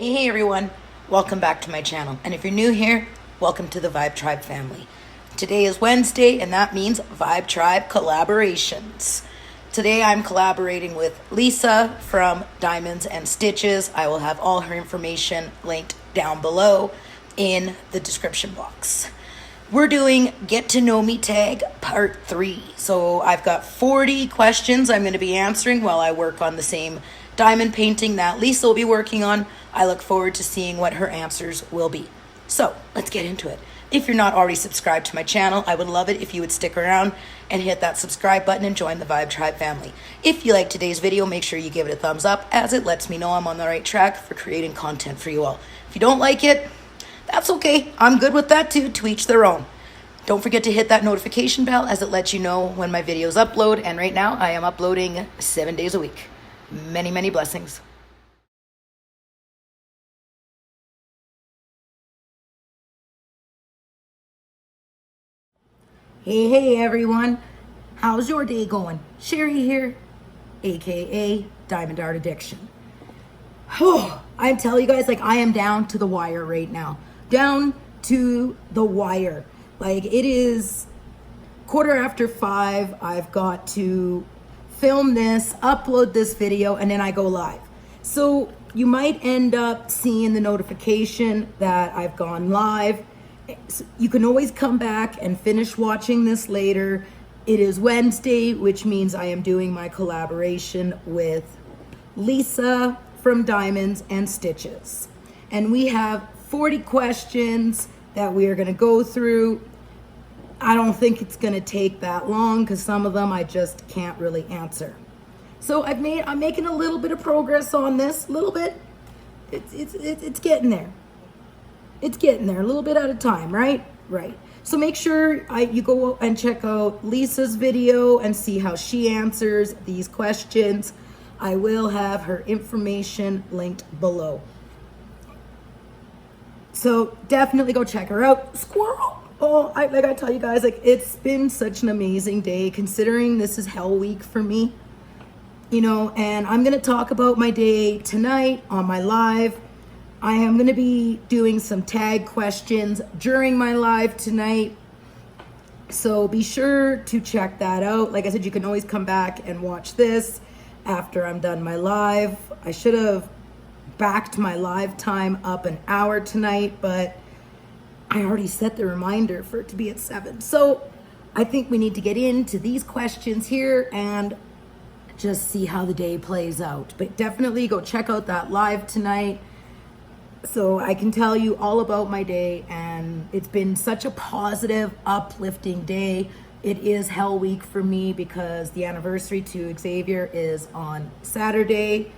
Hey everyone, welcome back to my channel. And if you're new here, welcome to the Vibetribe family. Today is Wednesday, and that means Vibetribe Collaborations. Today I'm collaborating with Lisa from Diamonds and Stitches. I will have all her information linked down below in the description box. We're doing Get to Know Me Tag Part 3. So I've got 40 questions I'm going to be answering while I work on the same diamond painting that Lisa will be working on. I look forward to seeing what her answers will be. So let's get into it. If you're not already subscribed to my channel, I would love it if you would stick around and hit that subscribe button and join the Vibetribe family. If you like today's video, make sure you give it a thumbs up, as it lets me know I'm on the right track for creating content for you all. If you don't like it, that's okay. I'm good with that too, to each their own. Don't forget to hit that notification bell, as it lets you know when my videos upload. And right now I am uploading 7 days a week. Many, many blessings. Hey everyone. How's your day going? Sherry here, aka Diamond Art Addiction. Oh, I tell you guys, like, I am down to the wire right now. Down to the wire. Like, it is 5:15. I've got to film this, upload this video, and then I go live. So you might end up seeing the notification that I've gone live. You can always come back and finish watching this later. It is Wednesday, which means I am doing my collaboration with Lisa from Diamonds and Stitches. And we have 40 questions that we are going to go through. I don't think it's going to take that long, because some of them I just can't really answer. So I'm making a little bit of progress on this, a little bit. It's getting there. It's getting there, a little bit at a time, right? Right. So make sure you go and check out Lisa's video and see how she answers these questions. I will have her information linked below. So definitely go check her out. Squirrel! Oh, I tell you guys, like, it's been such an amazing day, considering this is Hell Week for me. You know, and I'm going to talk about my day tonight on my live. I am going to be doing some tag questions during my live tonight. So be sure to check that out. Like I said, you can always come back and watch this after I'm done my live. I should have backed my live time up an hour tonight, but I already set the reminder for it to be at 7. So I think we need to get into these questions here and just see how the day plays out. But definitely go check out that live tonight, so I can tell you all about my day. And it's been such a positive, uplifting day. It is Hell Week for me because the anniversary to Xavier is on Saturday.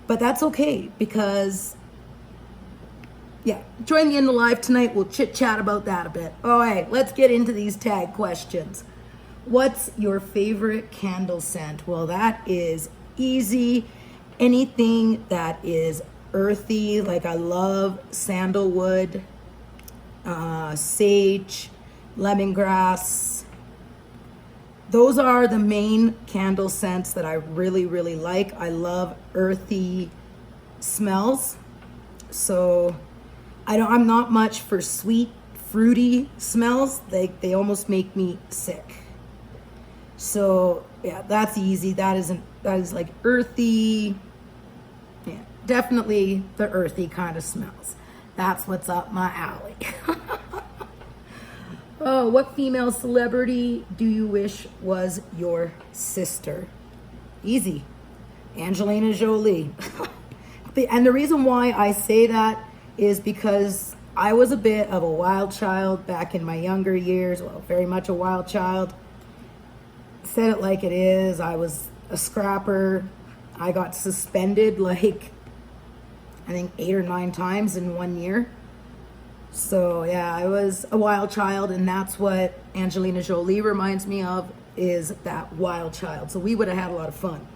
But that's okay, because yeah, join me in the live tonight. We'll chit chat about that a bit. All right, let's get into these tag questions. What's your favorite candle scent? Well, that is easy. Anything that is earthy, like I love sandalwood, sage, lemongrass. Those are the main candle scents that I really, really like. I love earthy smells. So I'm not much for sweet, fruity smells. They almost make me sick. So yeah, that's easy. That is like earthy. Yeah, definitely the earthy kind of smells. That's what's up my alley. Oh, what female celebrity do you wish was your sister? Easy. Angelina Jolie. And the reason why I say that is because I was a bit of a wild child back in my younger years. Well, very much a wild child. Said it like it is. I was a scrapper. I got suspended like, I think 8 or 9 times in 1 year. So yeah, I was a wild child, and that's what Angelina Jolie reminds me of, is that wild child. So we would have had a lot of fun.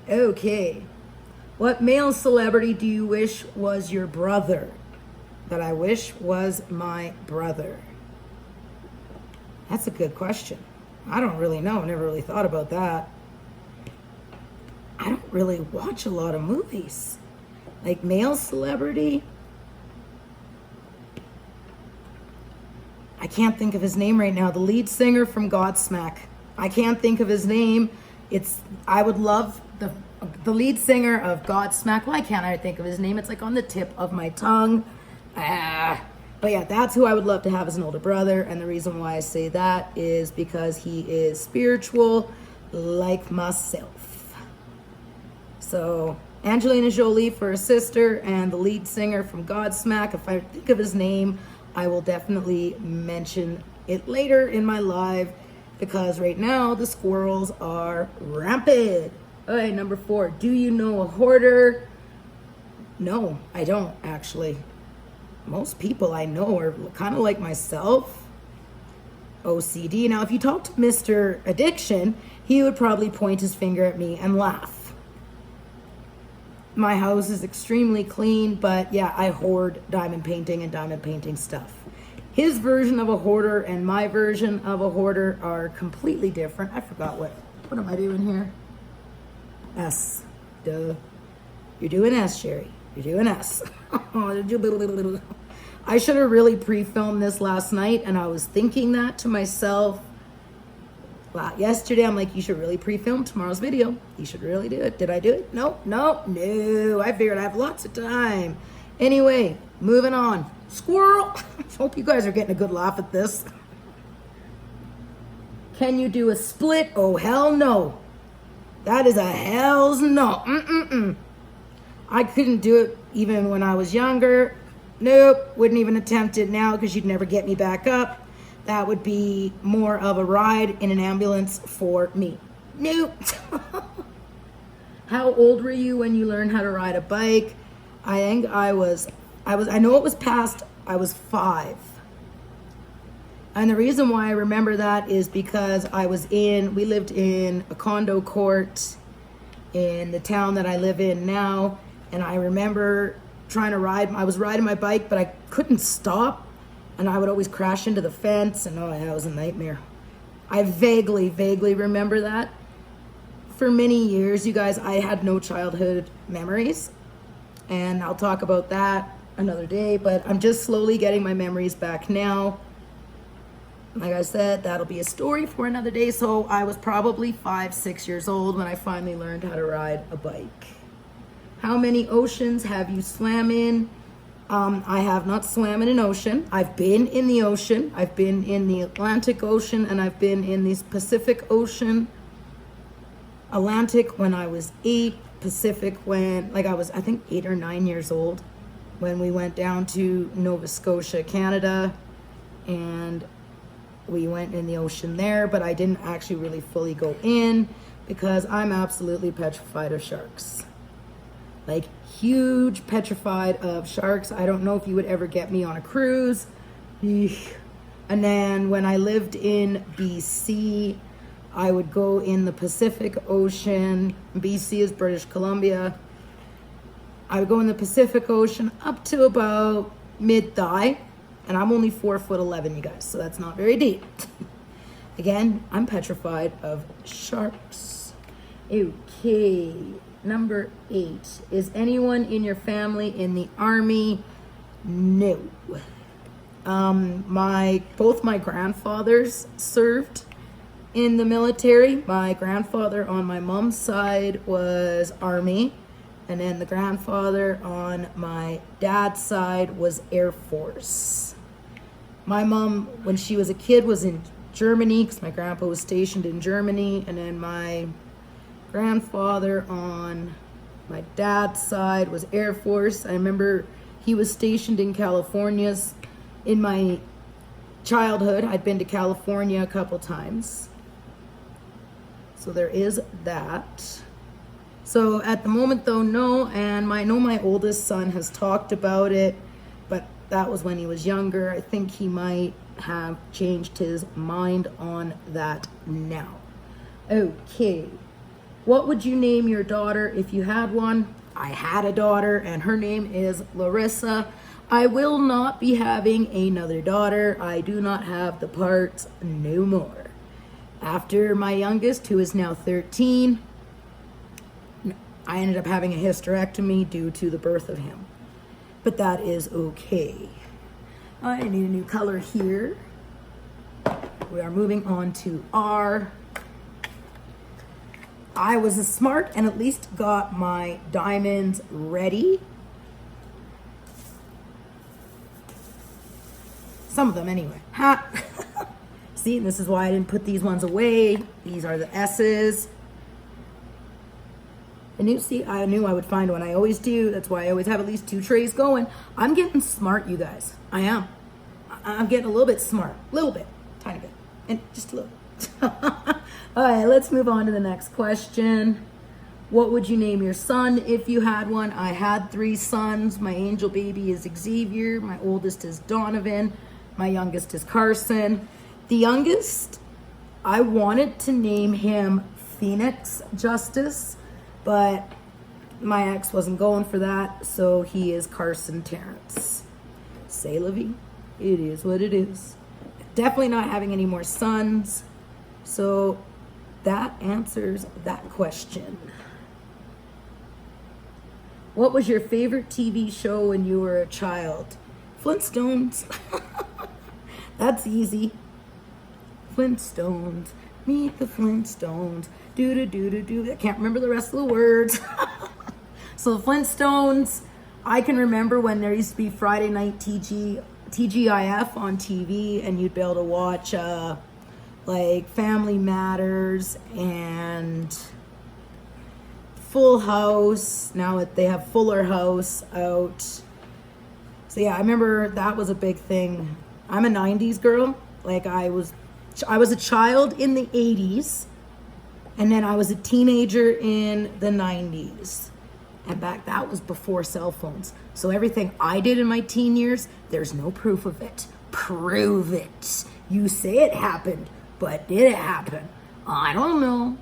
Okay. What male celebrity do you wish was your brother? That I wish was my brother. That's a good question. I don't really know. Never really thought about that. I don't really watch a lot of movies. Like male celebrity. I can't think of his name right now. The lead singer from Godsmack. I can't think of his name. I would love the lead singer of Godsmack. Why can't I think of his name? It's like on the tip of my tongue. But yeah, that's who I would love to have as an older brother. And the reason why I say that is because he is spiritual like myself. So Angelina Jolie for a sister, and the lead singer from Godsmack. If I think of his name, I will definitely mention it later in my live, because right now the squirrels are rampant. Okay, number 4, do you know a hoarder? No, I don't actually. Most people I know are kind of like myself, OCD. Now, if you talk to Mr. Addiction, he would probably point his finger at me and laugh. My house is extremely clean, but yeah, I hoard diamond painting and diamond painting stuff. His version of a hoarder and my version of a hoarder are completely different. I forgot what am I doing here? S. Duh. You're doing S, Sherry. You're doing S. I should have really pre-filmed this last night, and I was thinking that to myself yesterday. I'm like, you should really pre-film tomorrow's video. You should really do it. Did I do it? No. I figured I have lots of time. Anyway, moving on. Squirrel. Hope you guys are getting a good laugh at this. Can you do a split? Oh, hell no. That is a hell's no. I couldn't do it even when I was younger. Nope, wouldn't even attempt it now, because you'd never get me back up. That would be more of a ride in an ambulance for me. Nope. How old were you when you learned how to ride a bike? I think I know it was past, I was 5. And the reason why I remember that is because we lived in a condo court in the town that I live in now. And I remember I was riding my bike, but I couldn't stop. And I would always crash into the fence, and that was a nightmare. I vaguely remember that. For many years, you guys, I had no childhood memories. And I'll talk about that another day, but I'm just slowly getting my memories back now. Like I said, that'll be a story for another day. So I was probably 5, 6 years old when I finally learned how to ride a bike. How many oceans have you swam in? I have not swam in an ocean. I've been in the ocean. I've been in the Atlantic Ocean, and I've been in the Pacific Ocean. Atlantic when I was 8, Pacific when I was, I think, 8 or 9 years old, when we went down to Nova Scotia, Canada, and we went in the ocean there, but I didn't actually really fully go in because I'm absolutely petrified of sharks. Like, huge petrified of sharks. I don't know if you would ever get me on a cruise. Eesh. And then when I lived in BC, I would go in the Pacific Ocean. BC is British Columbia. I would go in the Pacific Ocean up to about mid-thigh, and I'm only 4'11", you guys, so that's not very deep. Again, I'm petrified of sharks. Okay, number 8. Is anyone in your family in the Army? No. Both my grandfathers served in the military. My grandfather on my mom's side was Army, and then the grandfather on my dad's side was Air Force. My mom, when she was a kid, was in Germany because my grandpa was stationed in Germany, and then my grandfather on my dad's side was Air Force. I remember he was stationed in California. In my childhood, I'd been to California a couple times. So there is that. So at the moment though, no, and I know my oldest son has talked about it, but that was when he was younger. I think he might have changed his mind on that now. Okay. What would you name your daughter if you had one? I had a daughter, and her name is Larissa. I will not be having another daughter. I do not have the parts no more. After my youngest, who is now 13, I ended up having a hysterectomy due to the birth of him. But that is okay. I need a new color here. We are moving on to R. I was smart and at least got my diamonds ready. Some of them anyway. Ha! See, this is why I didn't put these ones away. These are the S's. And you see, I knew I would find one. I always do. That's why I always have at least 2 trays going. I'm getting smart, you guys. I am. I'm getting a little bit smart. A little bit. Tiny bit. And just a little. All right, let's move on to the next question. What would you name your son if you had one? I had 3 sons. My angel baby is Xavier. My oldest is Donovan. My youngest is Carson. The youngest, I wanted to name him Phoenix Justice, but my ex wasn't going for that, so he is Carson Terrence. C'est la vie. It is what it is. Definitely not having any more sons, so that answers that question. What was your favorite TV show when you were a child? Flintstones. That's easy. Flintstones. Meet the Flintstones. Do-do-do-do-do. I can't remember the rest of the words. So the Flintstones, I can remember when there used to be Friday night TGIF on TV, and you'd be able to watch like Family Matters and Full House. Now they have Fuller House out. So yeah, I remember that was a big thing. I'm a 90s girl. Like I was a child in the 80s, and then I was a teenager in the 90s. And that was before cell phones. So everything I did in my teen years, there's no proof of it. Prove it. You say it happened, but did it happen? I don't know.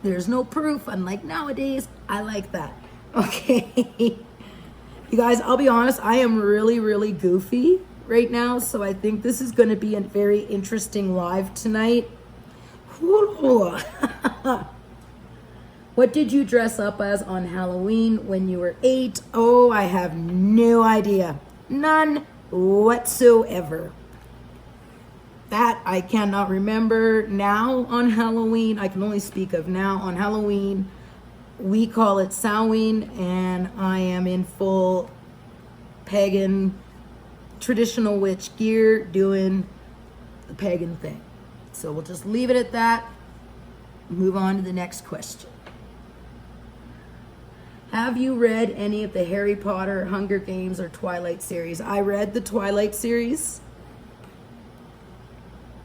There's no proof. Unlike nowadays, I like that. Okay. You guys, I'll be honest, I am really, really goofy right now, so I think this is going to be a very interesting live tonight. What did you dress up as on Halloween when you were 8? Oh, I have no idea. None whatsoever. That I cannot remember. Now on Halloween, I can only speak of now on Halloween, we call it Samhain, and I am in full pagan traditional witch gear doing the pagan thing. So we'll just leave it at that. Move on to the next question. Have you read any of the Harry Potter, Hunger Games, or Twilight series? I read the Twilight series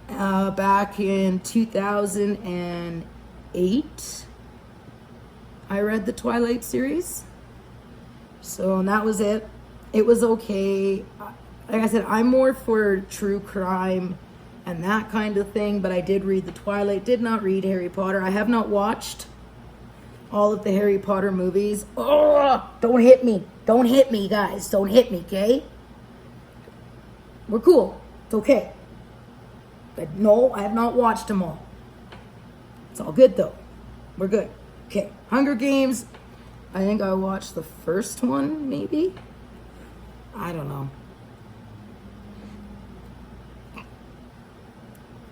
back in 2008. I read the Twilight series. So and that was it. It was okay. Like I said, I'm more for true crime and that kind of thing, but I did read the Twilight, did not read Harry Potter. I have not watched all of the Harry Potter movies. Oh, don't hit me. Don't hit me, guys. Don't hit me, okay? We're cool. It's okay. But no, I have not watched them all. It's all good, though. We're good. Okay, Hunger Games. I think I watched the first one, maybe? I don't know.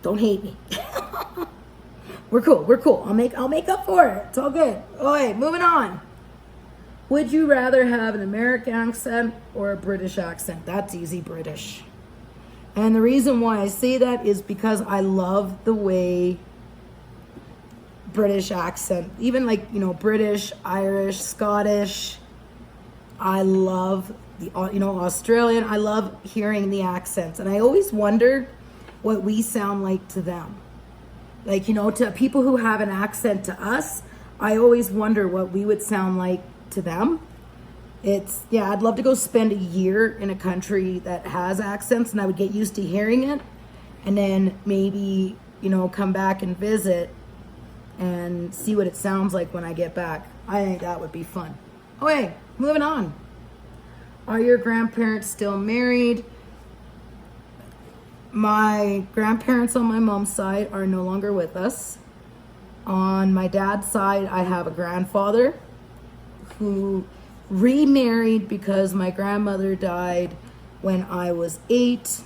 Don't hate me. We're cool. We're cool. I'll make up for it. It's all good. All right, moving on. Would you rather have an American accent or a British accent? That's easy, British. And the reason why I say that is because I love the way British accent, even like, you know, British, Irish, Scottish. I love the, you know, Australian. I love hearing the accents. And I always wonder what we sound like to them. Like, you know, to people who have an accent to us, I always wonder what we would sound like to them. It's, yeah, I'd love to go spend a year in a country that has accents and I would get used to hearing it. And then maybe, you know, come back and visit and see what it sounds like when I get back. I think that would be fun. Okay, moving on. Are your grandparents still married? My grandparents on my mom's side are no longer with us. On my dad's side, I have a grandfather who remarried because my grandmother died when I was 8.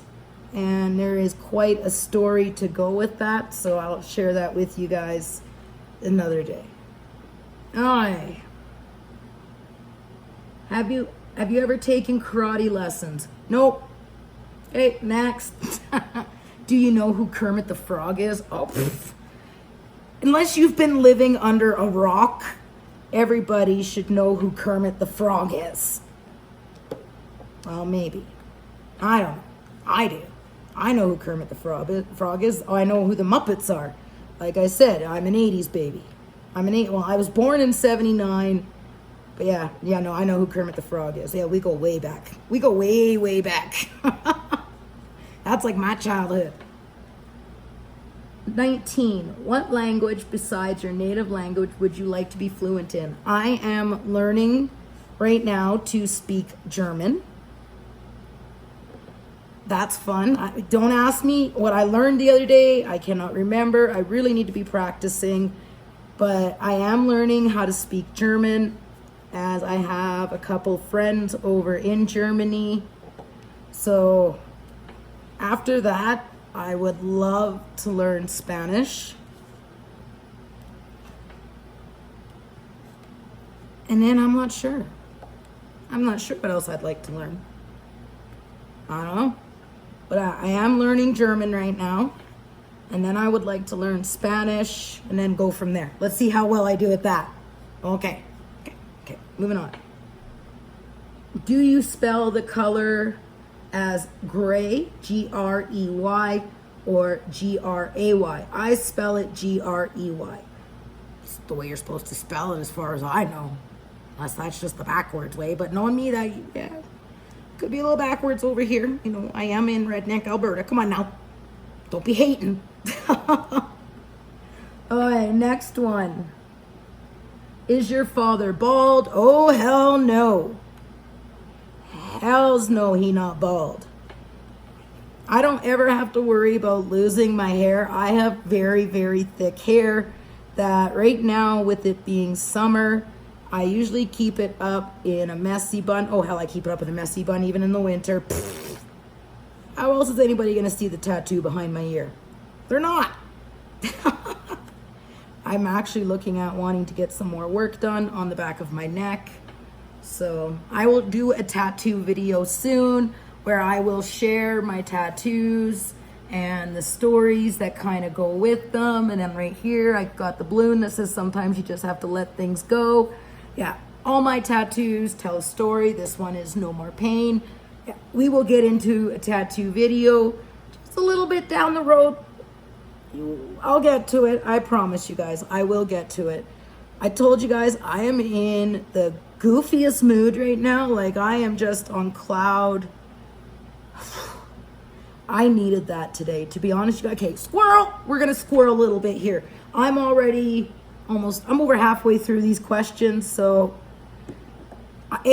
And there is quite a story to go with that, so I'll share that with you guys another day. Alright. Have you ever taken karate lessons? Nope. Okay, next. Do you know who Kermit the Frog is? Oh, pff. Unless you've been living under a rock, everybody should know who Kermit the Frog is. Well, maybe. I don't know. I do. I know who Kermit the Frog is. Oh, I know who the Muppets are. Like I said, I'm an 80s baby. Well, I was born in 79. But no, I know who Kermit the Frog is. Yeah, we go way back. We go way, way back. That's like my childhood. 19. What language besides your native language would you like to be fluent in? I am learning right now to speak German. That's fun. Don't ask me what I learned the other day. I cannot remember. I really need to be practicing. But I am learning how to speak German, as I have a couple friends over in Germany. So after that, I would love to learn Spanish. And then I'm not sure. I'm not sure what else I'd like to learn. I don't know. But I am learning German right now. And then I would like to learn Spanish and then go from there. Let's see how well I do at that. Okay, moving on. Do you spell the color as gray, G-R-E-Y, or G-R-A-Y? I spell it G-R-E-Y. It's the way you're supposed to spell it as far as I know. Unless that's just the backwards way. But knowing me, that could be a little backwards over here. You know, I am in Redneck, Alberta. Come on now. Don't be hating. All right, next one. Is your father bald? Oh, hell no. Hells no, he not bald. I don't ever have to worry about losing my hair. I have very, very thick hair that right now, with it being summer, I usually keep it up in a messy bun. Oh, hell, I keep it up in a messy bun even in the winter. Pfft. How else is anybody going to see the tattoo behind my ear? They're not. I'm actually looking at wanting to get some more work done on the back of my neck. So I will do a tattoo video soon where I will share my tattoos and the stories that kind of go with them. And then right here, I got the balloon that says sometimes you just have to let things go. Yeah, all my tattoos tell a story. This one is No More Pain. Yeah, we will get into a tattoo video just a little bit down the road. I'll get to it. I promise you guys, I will get to it. I told you guys I am in the goofiest mood right now. Like, I am just on cloud. I needed that today, to be honest. Okay, squirrel. We're going to squirrel a little bit here. I'm already I'm over halfway through these questions. So, I'm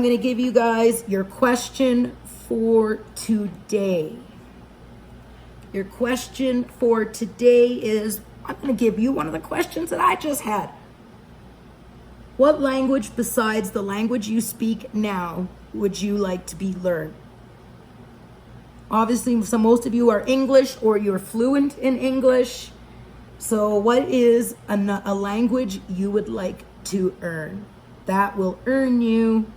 going to give you guys your question for today. Your question for today is, I'm going to give you one of the questions that I just had. What language besides the language you speak now would you like to be learned? Obviously, so most of you are English or you're fluent in English. So what is a language you would like to earn? That will earn you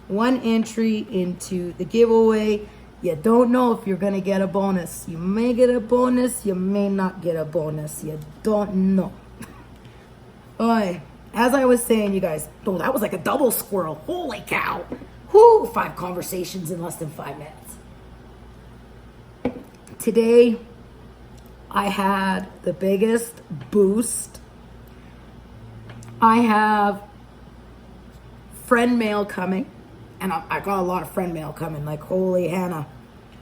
one entry into the giveaway. You don't know if you're going to get a bonus. You may get a bonus. You may not get a bonus. You don't know. Alright, as I was saying, you guys, oh, that was like a double squirrel. Holy cow. Whoo, 5 conversations in less than 5 minutes. Today, I had the biggest boost. I have friend mail coming. And I got a lot of friend mail coming, like, holy Hannah.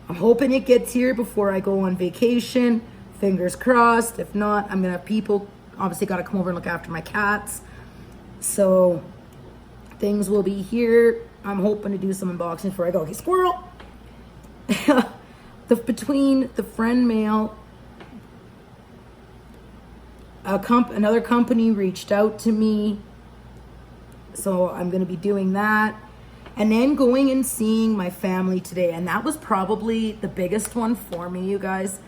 I'm hoping it gets here before I go on vacation. Fingers crossed. If not, I'm going to have people, obviously, got to come over and look after my cats. So, things will be here. I'm hoping to do some unboxing before I go. Okay, squirrel! Between the friend mail, another company reached out to me So I'm going to be doing that. And then going and seeing my family today. And that was probably the biggest one for me, you guys,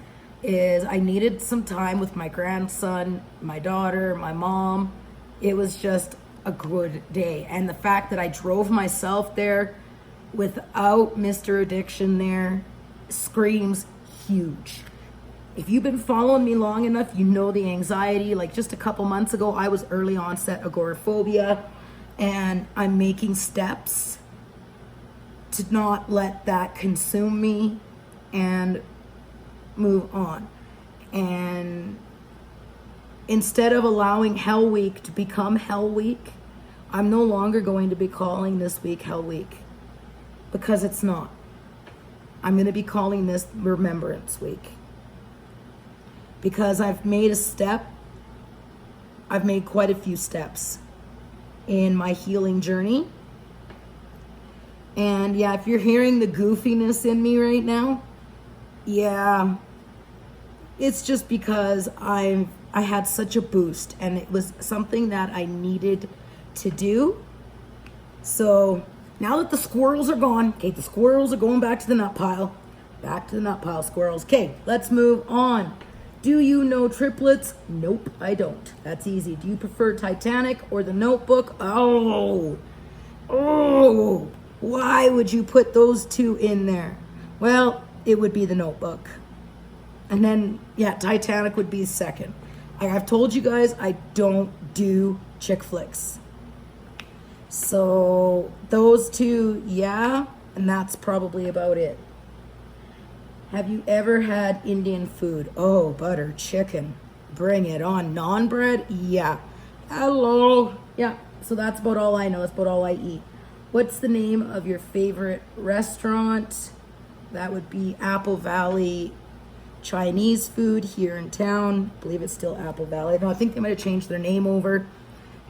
is I needed some time with my grandson, my daughter, my mom. It was just a good day. And the fact that I drove myself there without Mr. Addiction there screams huge. If you've been following me long enough, you know the anxiety. Like just a couple months ago, I was early onset agoraphobia, and I'm making steps to not let that consume me and move on. And instead of allowing Hell Week to become Hell Week, I'm no longer going to be calling this week Hell Week, because it's not. I'm going to be calling this Remembrance Week, because I've made a step. I've made quite a few steps in my healing journey. And yeah, if you're hearing the goofiness in me right now, yeah, it's just because I had such a boost, and it was something that I needed to do. So now that the squirrels are gone, okay, the squirrels are going back to the nut pile. Back to the nut pile, squirrels. Okay, let's move on. Do you know triplets? Nope, I don't. That's easy. Do you prefer Titanic or The Notebook? Oh, why would you put those two in there? Well, it would be The Notebook. And then, yeah, Titanic would be second. I've told you guys I don't do chick flicks. So those two, yeah, and that's probably about it. Have you ever had Indian food? Oh, butter chicken. Bring it on. Naan bread? Yeah. Hello. Yeah, so that's about all I know. That's about all I eat. What's the name of your favorite restaurant? That would be Apple Valley Chinese food here in town. I believe it's still Apple Valley. No, I think they might have changed their name over,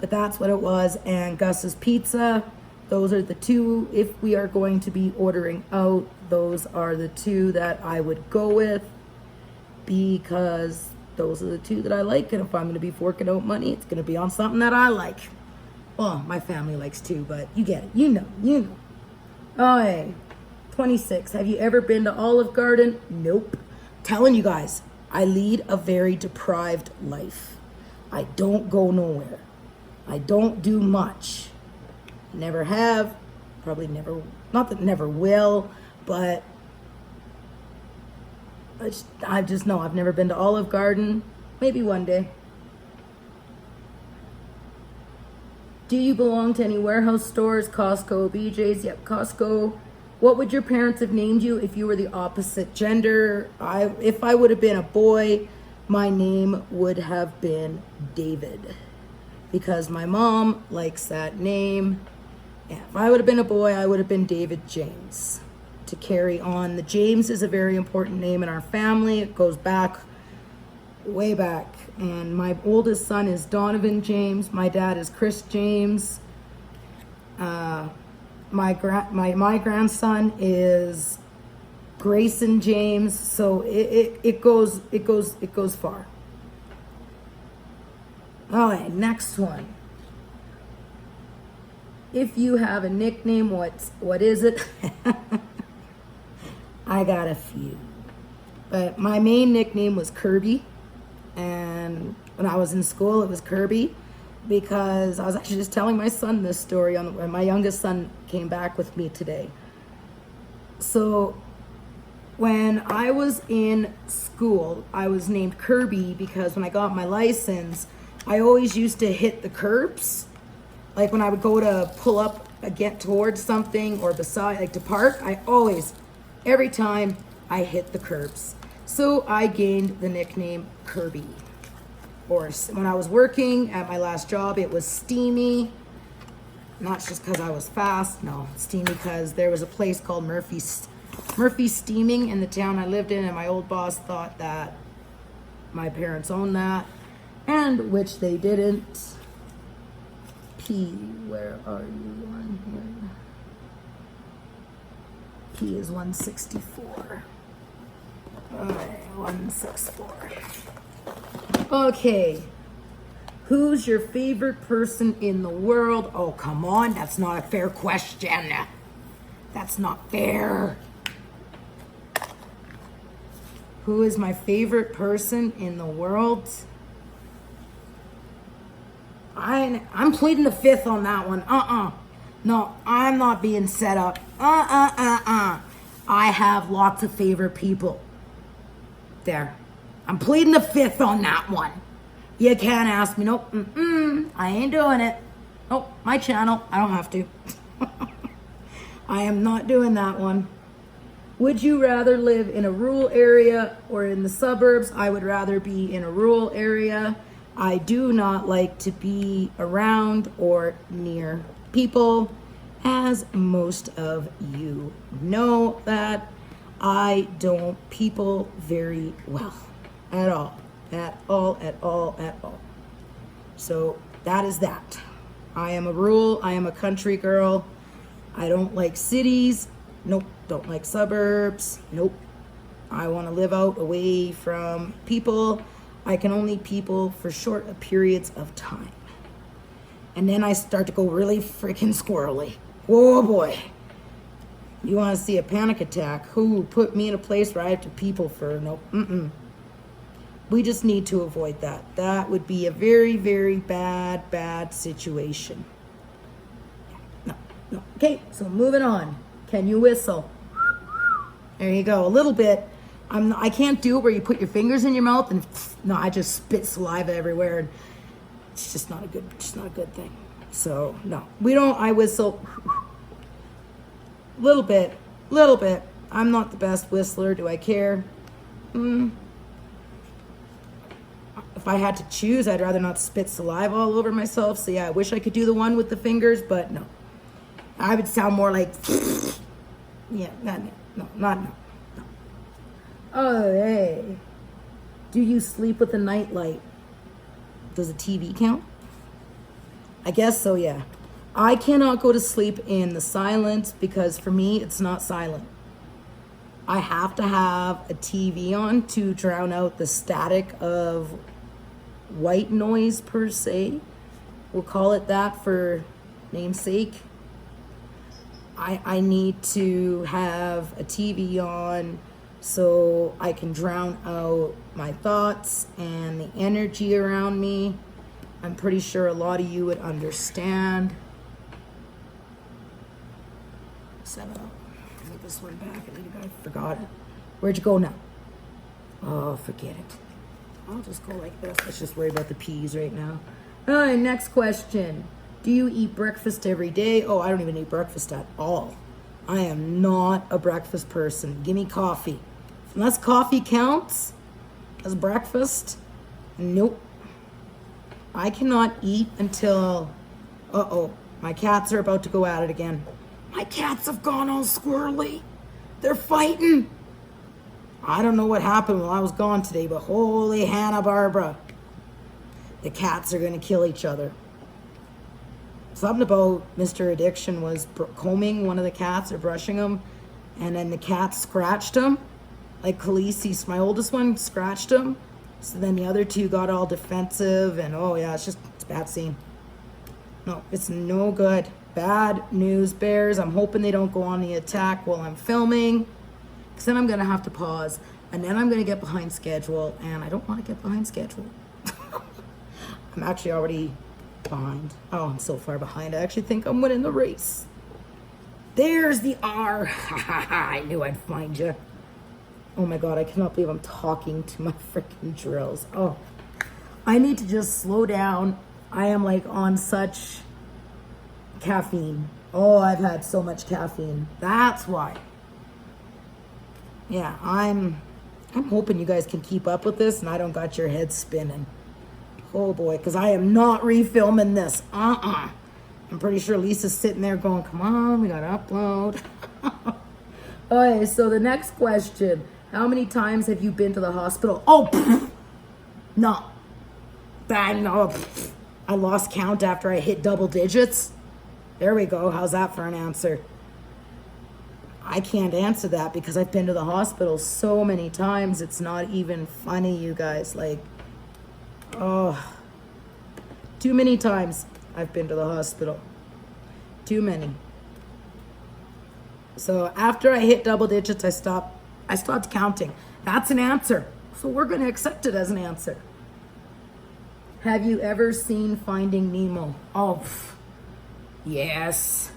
but that's what it was. And Gus's Pizza. Those are the two. If we are going to be ordering out, those are the two that I would go with, because those are the two that I like. And if I'm going to be forking out money, it's going to be on something that I like. Well, my family likes too, but you get it. You know. Oh, hey. 26. Have you ever been to Olive Garden? Nope. Telling you guys, I lead a very deprived life. I don't go nowhere. I don't do much. Never have, probably never, not that never will, but I just know I've never been to Olive Garden. Maybe one day. Do you belong to any warehouse stores? Costco, BJ's? Yep, Costco. What would your parents have named you if you were the opposite gender? If I would have been a boy, my name would have been David, because my mom likes that name. Yeah, if I would have been a boy, I would have been David James, to carry on. The James is a very important name in our family. It goes back, way back. And my oldest son is Donovan James. My dad is Chris James. My grandson is Grayson James. So it goes far. All right, next one. If you have a nickname, what is it? I got a few. But my main nickname was Kirby. And when I was in school, it was Kirby, because I was actually just telling my son this story when my youngest son came back with me today. So when I was in school, I was named Kirby because when I got my license, I always used to hit the curbs. Like when I would go to pull up again towards something or beside, like to park, every time I hit the curbs. So I gained the nickname Kirby. Or when I was working at my last job, it was Steamy. Not just because I was fast, no, Steamy because there was a place called Murphy's Steaming in the town I lived in, and my old boss thought that my parents owned that, and which they didn't. P, where are you on here? P is 164. All right, 164. Okay. Who's your favorite person in the world? Oh, come on. That's not a fair question. That's not fair. Who is my favorite person in the world? I'm pleading the fifth on that one. No, I'm not being set up. I have lots of favorite people. There. I'm pleading the fifth on that one. You can't ask me. Nope. I ain't doing it. Oh, my channel. I don't have to. I am not doing that one. Would you rather live in a rural area or in the suburbs? I would rather be in a rural area. I do not like to be around or near people, as most of you know that I don't people very well at all. At all. So that is that. I am a country girl. I don't like cities. Nope. Don't like suburbs. Nope. I want to live out away from people. I can only people for short periods of time. And then I start to go really freaking squirrely. Whoa, boy. You want to see a panic attack? Who put me in a place where I have to people for nope. We just need to avoid that. That would be a very, very bad situation. No. Okay, so moving on. Can you whistle? There you go, a little bit. I can't do it where you put your fingers in your mouth and no, I just spit saliva everywhere. And it's just not a good thing. So no, I whistle. Little bit. I'm not the best whistler. Do I care? If I had to choose, I'd rather not spit saliva all over myself. So yeah, I wish I could do the one with the fingers, but no. I would sound more like, yeah, no. Oh, hey. Do you sleep with a nightlight? Does a TV count? I guess so, yeah. I cannot go to sleep in the silence because for me, it's not silent. I have to have a TV on to drown out the static of white noise per se. We'll call it that for namesake. I need to have a TV on so I can drown out my thoughts and the energy around me. I'm pretty sure a lot of you would understand. Set it up. Put this one back. I forgot it. Where'd you go now? Oh, forget it. I'll just go like this. Let's just worry about the peas right now. All right, next question. Do you eat breakfast every day? Oh, I don't even eat breakfast at all. I am not a breakfast person. Give me coffee. Unless coffee counts as breakfast, nope. I cannot eat until, my cats are about to go at it again. My cats have gone all squirrely. They're fighting. I don't know what happened while I was gone today, but holy Hanna-Barbara. The cats are going to kill each other. Something about Mr. Addiction was combing one of the cats or brushing him, and then the cat scratched him. Like Khaleesi, my oldest one, scratched him. So then the other two got all defensive, and it's a bad scene. No, it's no good. Bad news bears. I'm hoping they don't go on the attack while I'm filming, because then I'm going to have to pause, and then I'm going to get behind schedule, and I don't want to get behind schedule. I'm actually already behind. Oh, I'm so far behind. I actually think I'm winning the race. There's the R. I knew I'd find you. Oh my God, I cannot believe I'm talking to my freaking drills. Oh, I need to just slow down. I am like on such caffeine. Oh, I've had so much caffeine. That's why. Yeah, I'm hoping you guys can keep up with this and I don't got your head spinning. Oh boy, because I am not refilming this. I'm pretty sure Lisa's sitting there going, come on, we gotta upload. Okay, so the next question. How many times have you been to the hospital? Oh, no. I lost count after I hit double digits. There we go. How's that for an answer? I can't answer that because I've been to the hospital so many times. It's not even funny, you guys. Like, oh, Too many times I've been to the hospital. Too many. So after I hit double digits, I stopped counting. That's an answer. So we're going to accept it as an answer. Have you ever seen Finding Nemo? Oh, yes.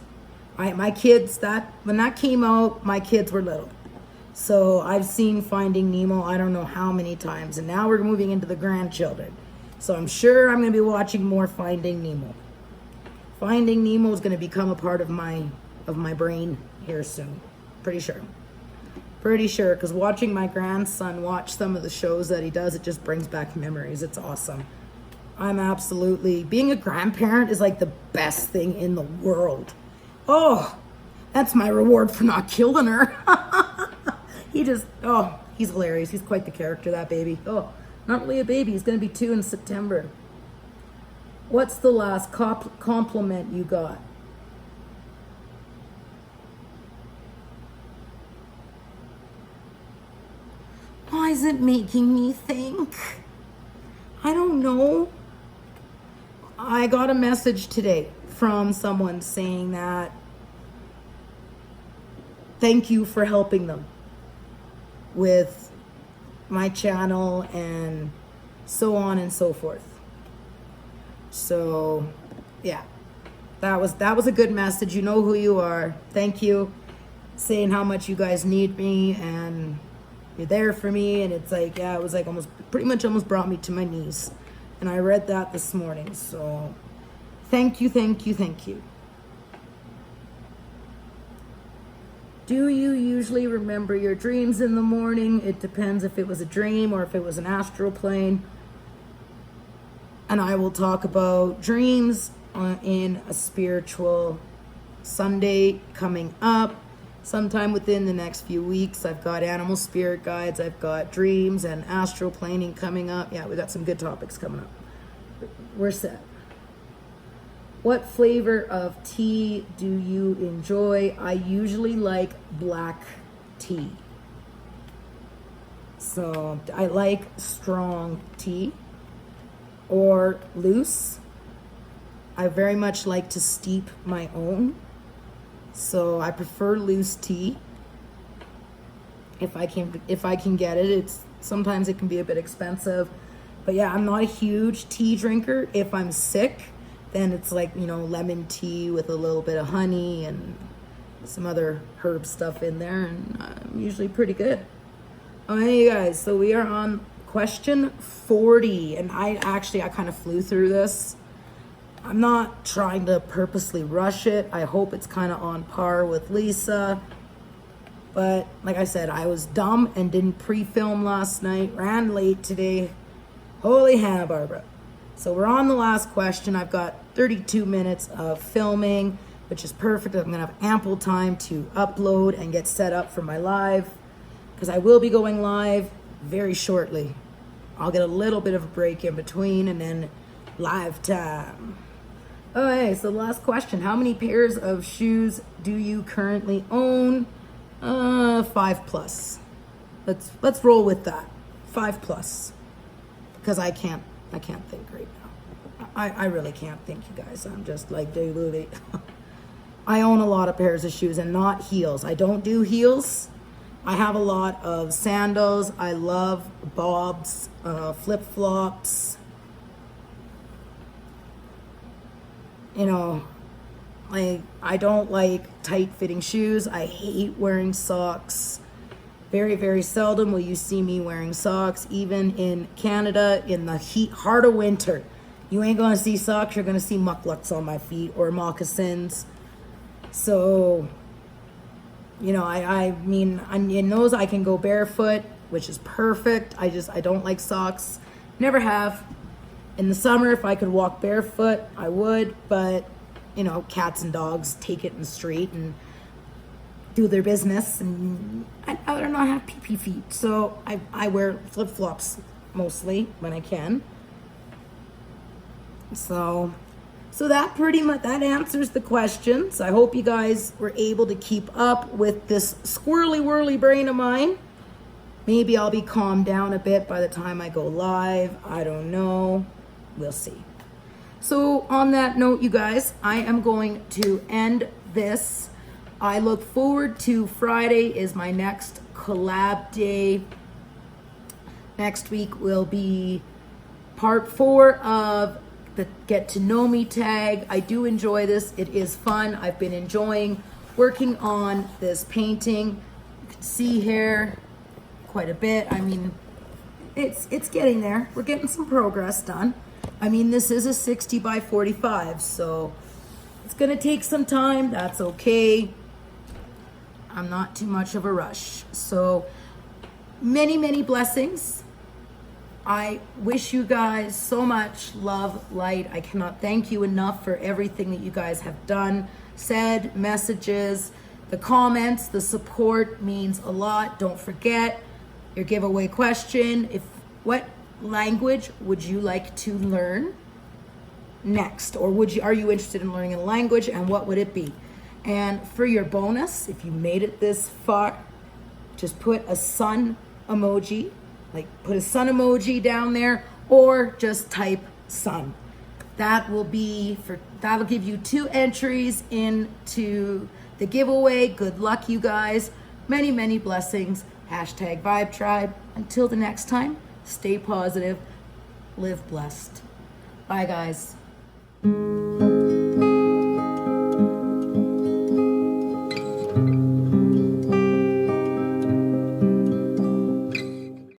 My kids, when that came out, my kids were little. So I've seen Finding Nemo, I don't know how many times. And now we're moving into the grandchildren. So I'm sure I'm going to be watching more Finding Nemo. Finding Nemo is going to become a part of my brain here soon. Pretty sure. Pretty sure, because watching my grandson watch some of the shows that he does, it just brings back memories. It's awesome. Being a grandparent is like the best thing in the world. Oh, that's my reward for not killing her. He's hilarious. He's quite the character, that baby. Oh, not really a baby. He's going to be 2 in September. What's the last compliment you got? Why is it making me think? I don't know. I got a message today from someone saying that thank you for helping them with my channel and so on and so forth. So yeah, that was a good message. You know who you are. Thank you. Saying how much you guys need me and you're there for me. And it's like, yeah, it was like pretty much almost brought me to my knees. And I read that this morning. So thank you, thank you, thank you. Do you usually remember your dreams in the morning? It depends if it was a dream or if it was an astral plane. And I will talk about dreams in a spiritual Sunday coming up. Sometime within the next few weeks. I've got animal spirit guides. I've got dreams and astral planing coming up. Yeah, we got some good topics coming up. We're set. What flavor of tea do you enjoy? I usually like black tea. So I like strong tea or loose. I very much like to steep my own. So I prefer loose tea. If I can get it. Sometimes it can be a bit expensive. But yeah, I'm not a huge tea drinker. If I'm sick, then it's like, lemon tea with a little bit of honey and some other herb stuff in there, and I'm usually pretty good. Okay, guys, so we are on question 40, and I kind of flew through this. I'm not trying to purposely rush it. I hope it's kind of on par with Lisa. But like I said, I was dumb and didn't pre-film last night. Ran late today. Holy Hannah Barbara. So we're on the last question. I've got 32 minutes of filming, which is perfect. I'm going to have ample time to upload and get set up for my live, because I will be going live very shortly. I'll get a little bit of a break in between and then live time. Okay, so the last question. How many pairs of shoes do you currently own? 5 plus. Let's roll with that. 5 plus. Because I can't think right now. I really can't think, you guys. I'm just like deluded. I own a lot of pairs of shoes and not heels. I don't do heels. I have a lot of sandals. I love bobs, flip-flops. I don't like tight-fitting shoes. I hate wearing socks. Very, very seldom will you see me wearing socks. Even in Canada, in the heart of winter, you ain't gonna see socks. You're gonna see mucklucks on my feet or moccasins. So, I mean, in those I can go barefoot, which is perfect. I don't like socks. Never have. In the summer, if I could walk barefoot, I would, but, cats and dogs take it in the street and do their business, and I'd rather not have pee-pee feet. So I wear flip-flops mostly when I can. So that pretty much, that answers the questions. I hope you guys were able to keep up with this squirrely-whirly brain of mine. Maybe I'll be calmed down a bit by the time I go live. I don't know. We'll see. So on that note, you guys, I am going to end this. I look forward to Friday is my next collab day. Next week will be part 4 of the Get to Know Me tag. I do enjoy this. It is fun. I've been enjoying working on this painting. You can see here quite a bit. I mean, it's getting there. We're getting some progress done. I mean, this is a 60 by 45, so it's gonna take some time. That's okay. I'm not too much of a rush. So many, many blessings. I wish you guys so much love, light. I cannot thank you enough for everything that you guys have done, said, messages, the comments, the support means a lot. Don't forget your giveaway question. What language would you like to learn next? Or are you interested in learning a language, and what would it be? And for your bonus, if you made it this far, just put a sun emoji, like put a sun emoji down there, or just type sun. That'll give you 2 entries into the giveaway. Good luck, you guys. Many, many blessings. #Vibetribe. Until the next time, stay positive, live blessed. Bye, guys.